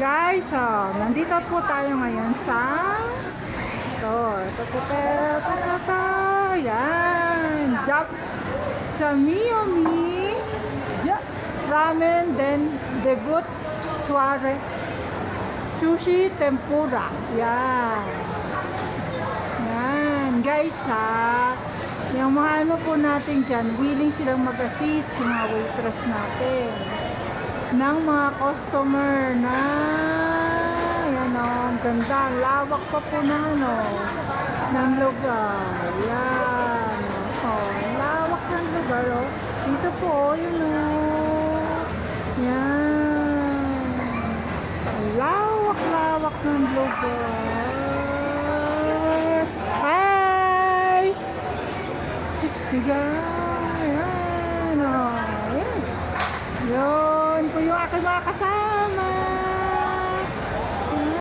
Guys, nandito po tayo ngayon sa yan, sa Miyomi Ramen Den Debut Soare Sushi Tempura. Yan guys, yung mga ano po natin dyan, willing silang mag-assist yung mga waitress natin ng mga customer na yan ang ganda, lawak pa po na ng lugar. Yan lawak ng lugar dito po yun yan lawak ng lugar. Hi! Yan yun po yung aking mga kasama.